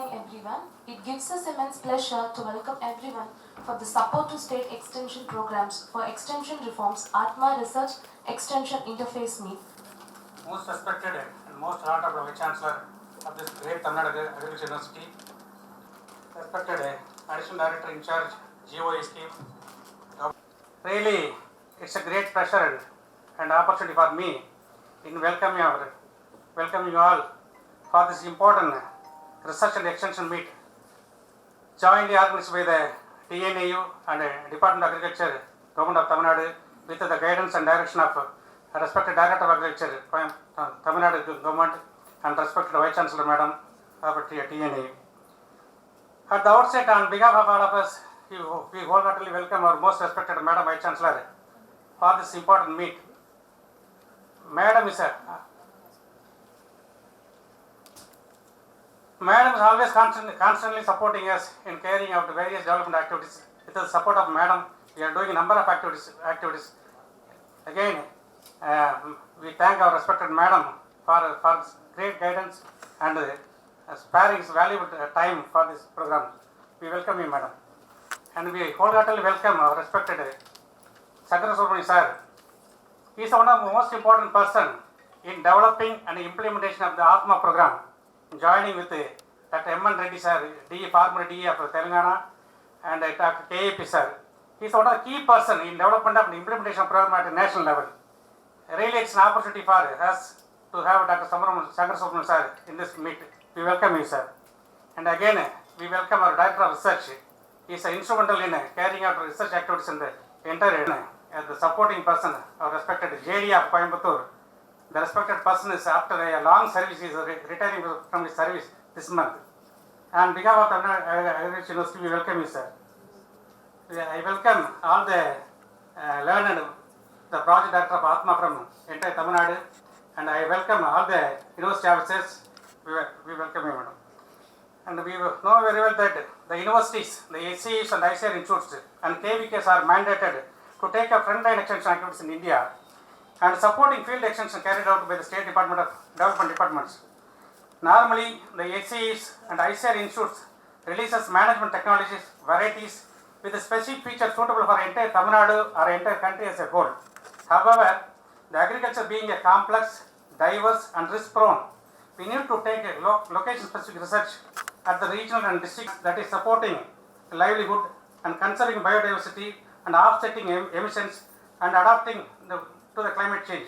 morning everyone. It gives us immense pleasure to welcome everyone for the Support to State Extension Programs for Extension Reforms Atma Research Extension Interface Meet. Most respected and most honored Vice Chancellor of this great Tamil Nadu Agriculture University, respected Additional Director in Charge, GOA scheme. Really, it's a great pleasure and opportunity for me in welcoming you all for this important research and extension meet jointly organized by the TNAU and Department of Agriculture, Government of Tamil Nadu, with the guidance and direction of respected Director of Agriculture, Tamil Nadu Government, and respected Vice Chancellor Madam of TNAU. At the outset, on behalf of all of us, we wholeheartedly welcome our most respected Madam Vice Chancellor for this important meet. Madam is always constantly supporting us in carrying out various development activities. With the support of Madam, we are doing a number of activities. Again, we thank our respected Madam for great guidance and sparing his valuable time for this program. We welcome you, Madam. And we wholeheartedly welcome our respected Sankara Subramanian sir. He is one of the most important person in developing and implementation of the Atma program, joining with Dr. M.N. Reddy sir, former DE of Telangana, and Dr. K.A.P. sir. He is one of the key person in development of the implementation of program at the national level. Really, it's an opportunity for us to have Dr. Sankara Subramanian sir in this meet. We welcome you, sir. And again, we welcome our Director of Research. He is instrumental in carrying out research activities in the entire the supporting person, our respected JD of Coimbatore. The respected person is after a long service, he is retiring from his service this month. On behalf of Agriculture University, we welcome you, sir. I welcome all the learned, the project director of Atma from entire Tamil Nadu, and I welcome all the university officers. We welcome you, madam. And we know very well that the universities, the SCEs and ICR institutes and KVKs are mandated to take up frontline extension activities in India and supporting field extension carried out by the State Department of Development Departments. Normally, the SCEs and ICR institutes releases management technologies, varieties with a specific feature suitable for entire Tamil Nadu or entire country as a whole. However, the agriculture being a complex, diverse and risk-prone, we need to take a location-specific research at the regional and districts that is supporting livelihood and conserving biodiversity and offsetting emissions and adapting to the climate change.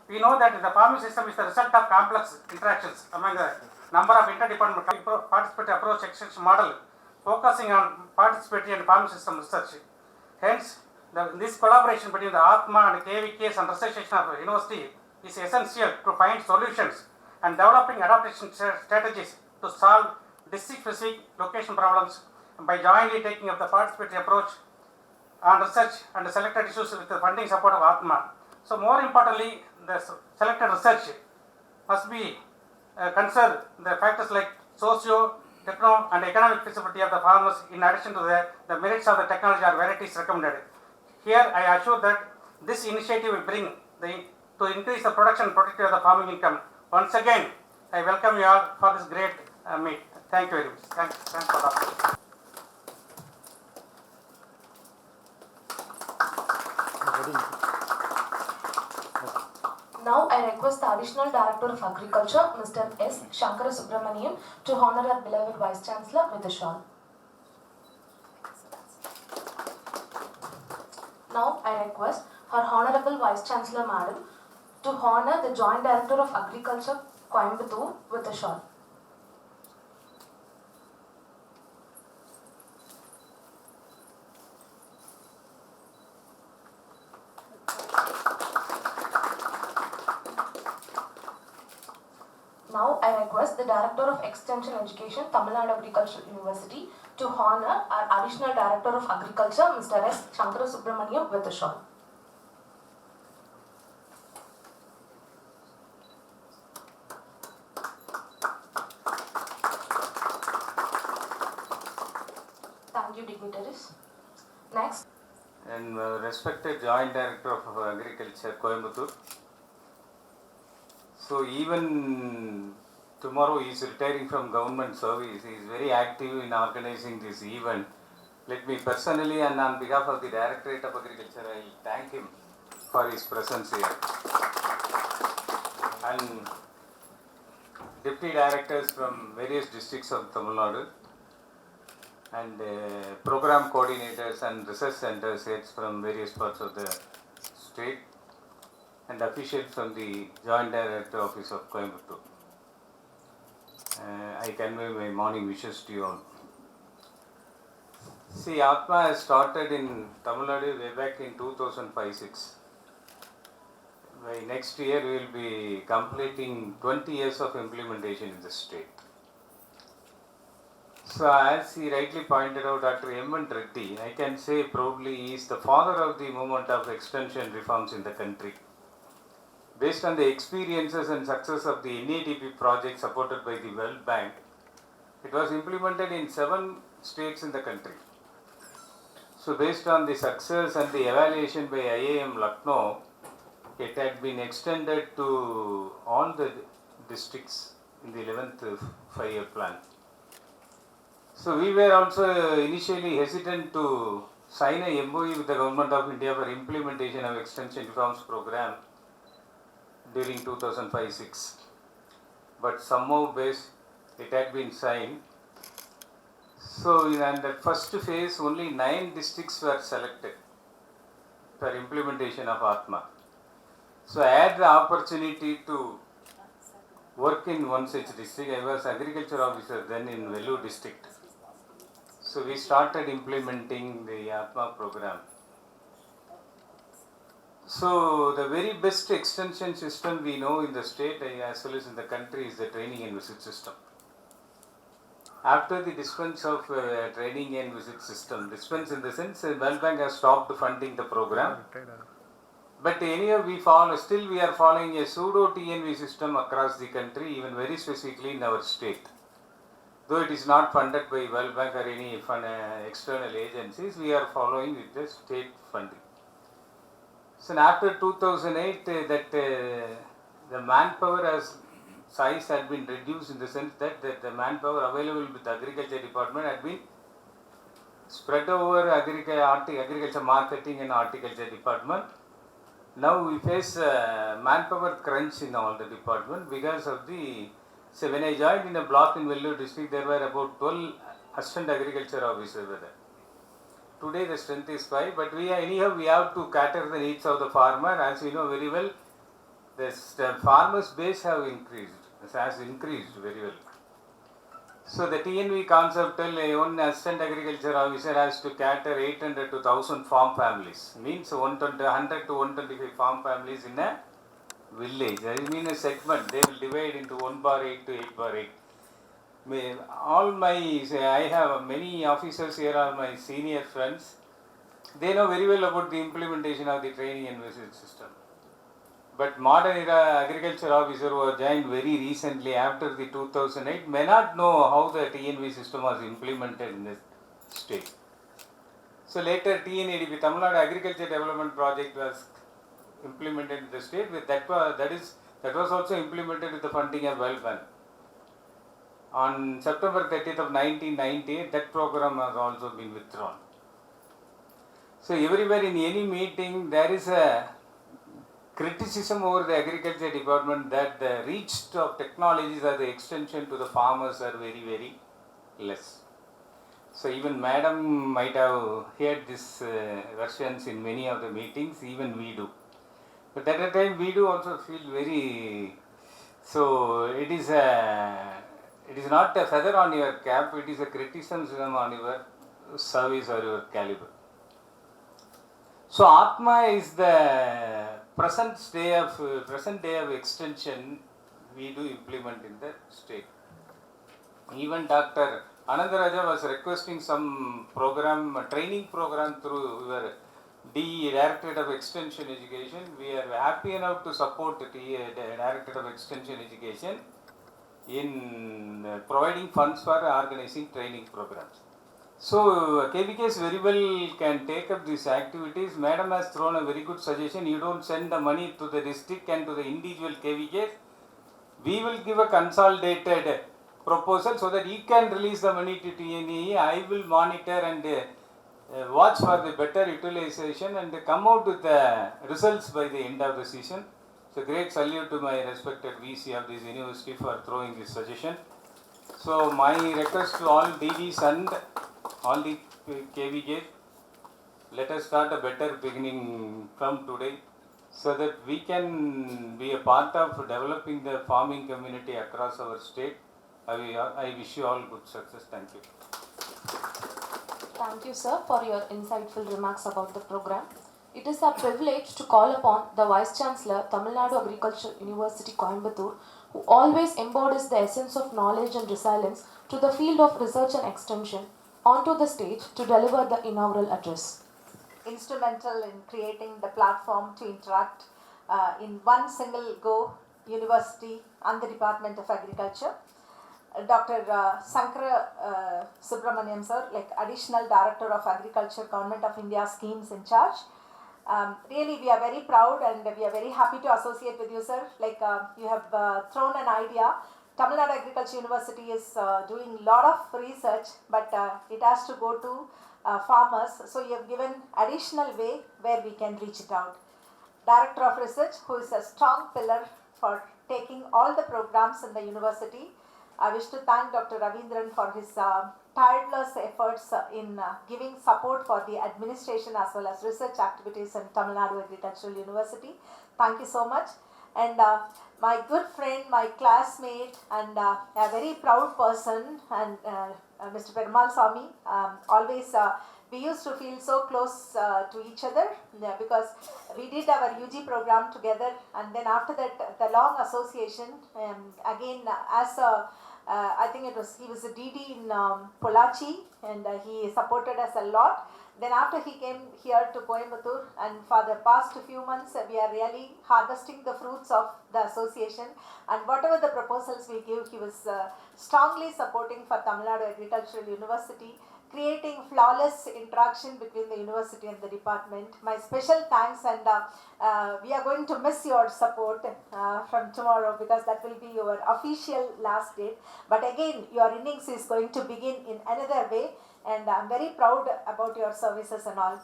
We know that the farming system is the result of complex interactions among the number of interdepartment participatory approach extension model focusing on participatory and farming system research. Hence, this collaboration between the Atma and KVKs and research section of the university is essential to find solutions and developing adaptation strategies to solve district-specific location problems by jointly taking up the participatory approach on research and selected issues with the funding support of Atma. So more importantly, the selected research must be consider the factors like socio, techno and economic feasibility of the farmers in addition to the merits of the technology or varieties recommended. Here I assure that this initiative will bring to increase the production and productivity of the farming income. Once again, I welcome you all for this great meet. Thank you very much. Thanks for that. Now I request the Additional Director of Agriculture, Mr. S. Shankara Subramaniam, to honor our beloved Vice Chancellor with a shawl. Now I request Her Honorable Vice Chancellor Madam to honor the Joint Director of Agriculture, Coimbatore, with a shawl. Now I request the Director of Extension Education, Tamil Nadu Agricultural University, to honor our Additional Director of Agriculture, Mr. S. Shankara Subramaniam, with a shawl. Thank you, dignitaries. Next. And respected Joint Director of Agriculture, Coimbatore. So even tomorrow he is retiring from government service. He is very active in organizing this event. Let me personally and on behalf of the Directorate of Agriculture, I thank him for his presence here. And deputy directors from various districts of Tamil Nadu and program coordinators and research centers heads from various parts of the state and officials from the Joint Director Office of Coimbatore. I convey my morning wishes to you all. See, Atma has started in Tamil Nadu way back in 2005-06. By next year we will be completing 20 years of implementation in the state. So as he rightly pointed out, Dr. M. Reddy, I can say proudly he is the father of the movement of extension reforms in the country. Based on the experiences and success of the NADP project supported by the World Bank, it was implemented in 7 states in the country. So based on the success and the evaluation by IIM Lucknow, it had been extended to all the districts in the 11th 5-year plan. So we were also initially hesitant to sign a MOU with the Government of India for implementation of extension reforms program during 2005-06. But somehow it had been signed. So in that first phase, only 9 districts were selected for implementation of Atma. So I had the opportunity to work in one such district. I was agriculture officer then in Vellore district. So we started implementing the Atma program. So the very best extension system we know in the state as well as in the country is the training and visit system. After the dispense of training and visit system, dispense in the sense World Bank has stopped funding the program. But anyhow we are following a pseudo TNV system across the country, even very specifically in our state. Though it is not funded by World Bank or any external agencies, we are following with the state funding. So after 2008, the manpower size had been reduced in the sense that the manpower available with the agriculture department had been spread over agriculture marketing and horticulture department. Now we face manpower crunch in all the department because of so when I joined in a block in Vellore district, there were about 12 assistant agriculture officers there. Today the strength is 5, but we have to cater the needs of the farmer. As you know very well, the farmers' base has increased very well. So the TNV concept, one assistant agriculture officer has to cater 800 to 1000 farm families. Means 100 to 125 farm families in a village. That means a segment. They will divide into 1/8 to 8/8. I have many officers here are my senior friends. They know very well about the implementation of the training and visit system. But modern era agriculture officer who joined very recently after the 2008 may not know how the TNV system was implemented in the state. So later TNADP, Tamil Nadu Agriculture Development Project was implemented in the state. That was also implemented with the funding of World Bank. On September 30th of 1998, that program has also been withdrawn. So everywhere in any meeting, there is a criticism over the agriculture department that the reach of technologies or the extension to the farmers are very, very less. So even Madam might have heard these versions in many of the meetings, even we do. But at the time we do also feel very, so it is not a feather on your cap, it is a criticism on your service or your caliber. So Atma is the present day of extension we do implement in the state. Even Dr. Anandaraja was requesting some training program through your DE, Directorate of Extension Education. We are happy enough to support the Directorate of Extension Education in providing funds for organizing training programs. So KVKs very well can take up these activities. Madam has thrown a very good suggestion. You don't send the money to the district and to the individual KVKs. We will give a consolidated proposal so that you can release the money to TNAU. I will monitor and watch for the better utilization and come out with the results by the end of the season. So great salute to my respected VC of this university for throwing this suggestion. So my request to all DDs and all the KVJs, let us start a better beginning from today so that we can be a part of developing the farming community across our state. I wish you all good success. Thank you. Thank you, sir, for your insightful remarks about the program. It is a privilege to call upon the Vice Chancellor, Tamil Nadu Agricultural University, Coimbatore, who always embodies the essence of knowledge and resilience to the field of research and extension, onto the stage to deliver the inaugural address. Instrumental in creating the platform to interact in one single go university and the Department of Agriculture. Dr. Sankara Subramaniam sir, like Additional Director of Agriculture, Government of India Schemes in charge. Really, we are very proud and we are very happy to associate with you, sir. Like you have thrown an idea. Tamil Nadu Agriculture University is doing a lot of research, but it has to go to farmers. So you have given additional way where we can reach it out. Director of Research, who is a strong pillar for taking all the programs in the university. I wish to thank Dr. Ravindran for his tireless efforts in giving support for the administration as well as research activities in Tamil Nadu Agricultural University. Thank you so much. And my good friend, my classmate, and a very proud person, and Mr. Perumal Swami, always we used to feel so close to each other because we did our UG program together, and then after that the long association again as a I think he was a DD in Pollachi, and he supported us a lot. Then after he came here to Coimbatore, and for the past few months we are really harvesting the fruits of the association, and whatever the proposals we give, he was strongly supporting for Tamil Nadu Agricultural University, creating flawless interaction between the university and the department. My special thanks, and we are going to miss your support from tomorrow because that will be your official last date. But again, your innings is going to begin in another way, and I'm very proud about your services and all.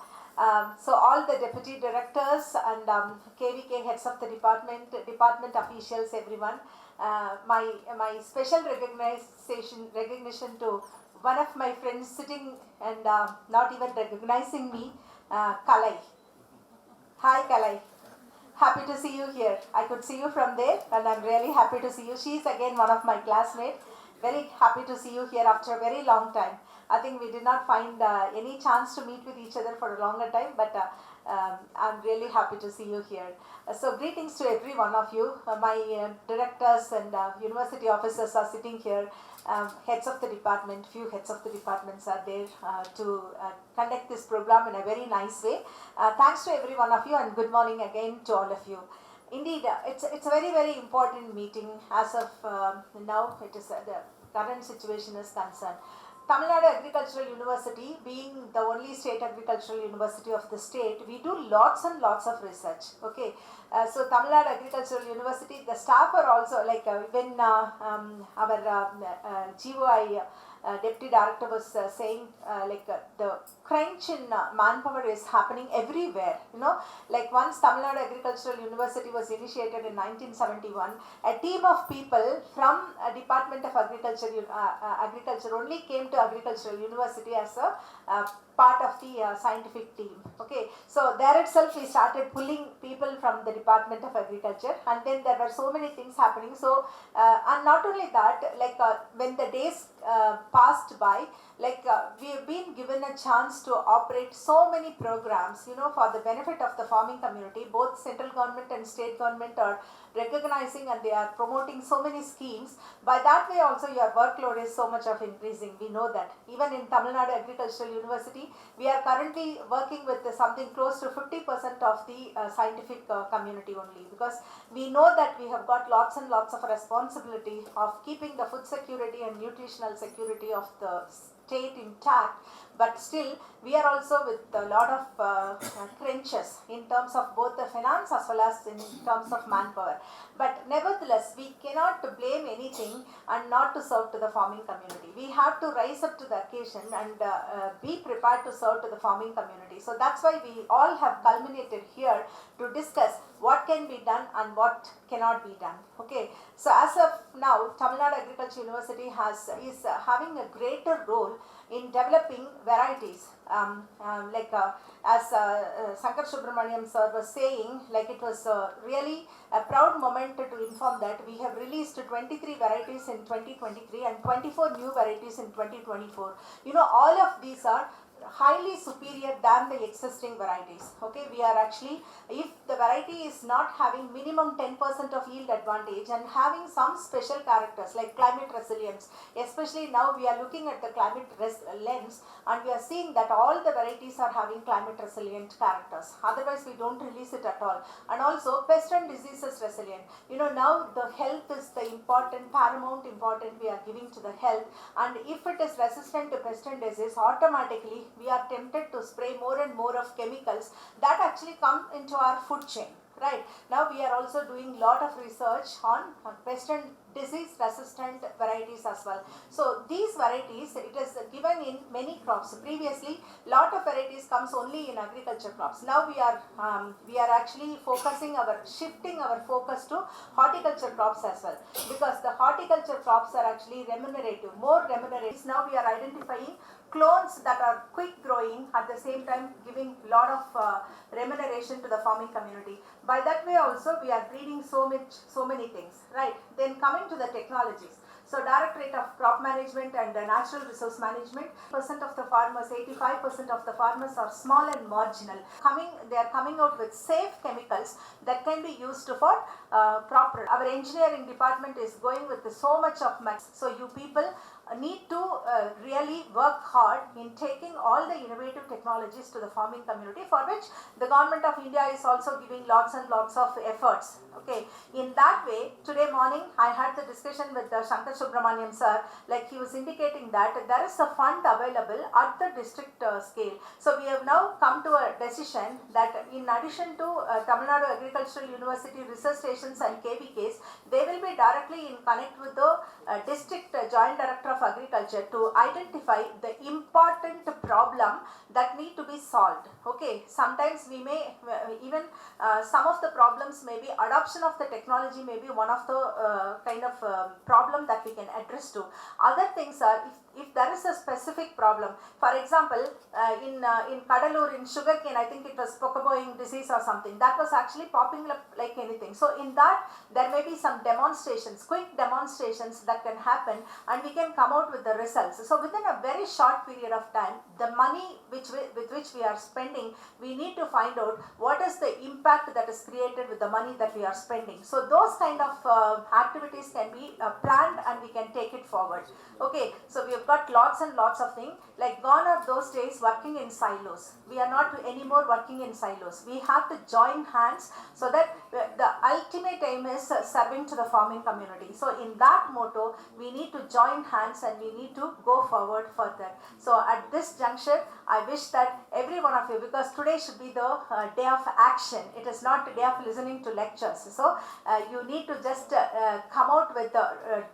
So all the deputy directors and KVK heads of the department officials, everyone, my special recognition to one of my friends sitting and not even recognizing me, Kalai. Hi Kalai, happy to see you here. I could see you from there and I'm really happy to see you. She is again one of my classmates. Very happy to see you here after a very long time. I think we did not find any chance to meet with each other for a longer time, but I'm really happy to see you here. So greetings to every one of you. My directors and university officers are sitting here. Heads of the department, few heads of the departments are there to conduct this program in a very nice way. Thanks to every one of you, and good morning again to all of you. Indeed, it's a very, very important meeting as of now. It is the current situation is concerned. Tamil Nadu Agricultural University, being the only state agricultural university of the state, we do lots and lots of research. Okay, so Tamil Nadu Agricultural University, the staff are also like when our GOI deputy director was saying the crunch in manpower is happening everywhere. You know, like once Tamil Nadu Agricultural University was initiated in 1971, a team of people from Department of Agriculture only came to Agricultural University as a part of the scientific team. Okay, so there itself we started pulling people from the Department of Agriculture, and then there were so many things happening. So and not only that, like when the days passed by, like we have been given a chance to operate so many programs, you know, for the benefit of the farming community. Both central government and state government are recognizing and they are promoting so many schemes. By that way also your workload is so much of increasing. We know that. Even in Tamil Nadu Agricultural University, we are currently working with something close to 50% of the scientific community only, because we know that we have got lots and lots of responsibility of keeping the food security and nutritional security of the state intact. but still we are also with a lot of trenches in terms of both the finance as well as in terms of manpower. But nevertheless, we cannot blame anything and not to serve to the farming community. We have to rise up to the occasion and be prepared to serve to the farming community. So that's why we all have culminated here to discuss what can be done and what cannot be done. Okay, so as of now, Tamil Nadu Agriculture University is having a greater role in developing varieties. As Sankar Subramaniam sir was saying, like it was really a proud moment to inform that we have released 23 varieties in 2023 and 24 new varieties in 2024. You know, all of these are highly superior than the existing varieties. Okay, we are actually, if the variety is not having minimum 10% of yield advantage and having some special characters like climate resilience, especially now we are looking at the climate lens and we are seeing that all the varieties are having climate resilient characters. Otherwise we don't release it at all. And also pest and diseases resilient. You know, now the health is the important, paramount important we are giving to the health, and if it is resistant to pest and disease, automatically we are tempted to spray more and more of chemicals that actually come into our food chain. Right, now we are also doing lot of research on pest and disease resistant varieties as well. So these varieties, it is given in many crops. Previously lot of varieties comes only in agriculture crops. Now we are actually shifting our focus to horticulture crops as well, because the horticulture crops are actually remunerative, more remunerative. Now we are identifying clones that are quick growing, at the same time giving lot of remuneration to the farming community. By that way also we are breeding so many things, right? Then coming to the technologies. So Directorate of Crop Management and Natural Resource Management, percent of the farmers, 85% of the farmers are small and marginal. They are coming out with safe chemicals that can be used for crop production. Our engineering department is going with so much of money. So you people need to really work hard in taking all the innovative technologies to the farming community, for which the government of India is also giving lots and lots of efforts. Okay, in that way, today morning I had the discussion with Shankar Subramaniam sir, like he was indicating that there is a fund available at the district scale. So we have now come to a decision that in addition to Tamil Nadu Agricultural University research stations and KVKs, they will be directly in connect with the district joint director of agriculture to identify the important problem that need to be solved. Okay, sometimes we may even some of the problems may be adoption of the technology, may be one of the problem that we can address to. Other things are, if there is a specific problem, for example, in Kadalur, in sugarcane, I think it was pocoboing disease or something, that was actually popping up like anything. So in that, there may be some demonstrations, quick demonstrations that can happen, and we can come out with the results. So within a very short period of time, the money with which we are spending, we need to find out what is the impact that is created with the money that we are spending. So those kind of activities can be planned and we can take it forward. Okay, so we have got lots and lots of things, like gone are those days working in silos. We are not anymore working in silos. We have to join hands so that the ultimate aim is serving to the farming community. So in that motto, we need to join hands and we need to go forward further. So at this juncture, I wish that every one of you, because today should be the day of action, it is not a day of listening to lectures. So you need to just come out with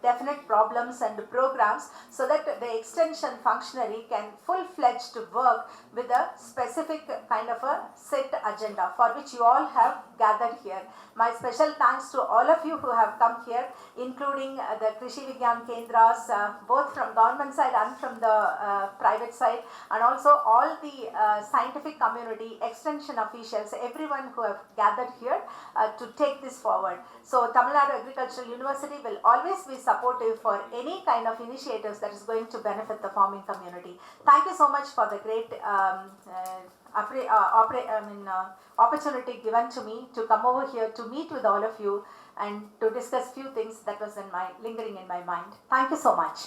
definite problems and programs so that the extension functionary can full-fledged work with a specific kind of a set agenda for which you all have gathered here. My special thanks to all of you who have come here, including the Krishi Vigyan Kendras, both from government side and from the private side, and also all the scientific community, extension officials, everyone who have gathered here to take this forward. So Tamil Nadu Agricultural University will always be supportive for any kind of initiatives that is going to benefit the farming community. Thank you so much for the great opportunity given to me to come over here to meet with all of you and to discuss few things that was lingering in my mind. Thank you so much.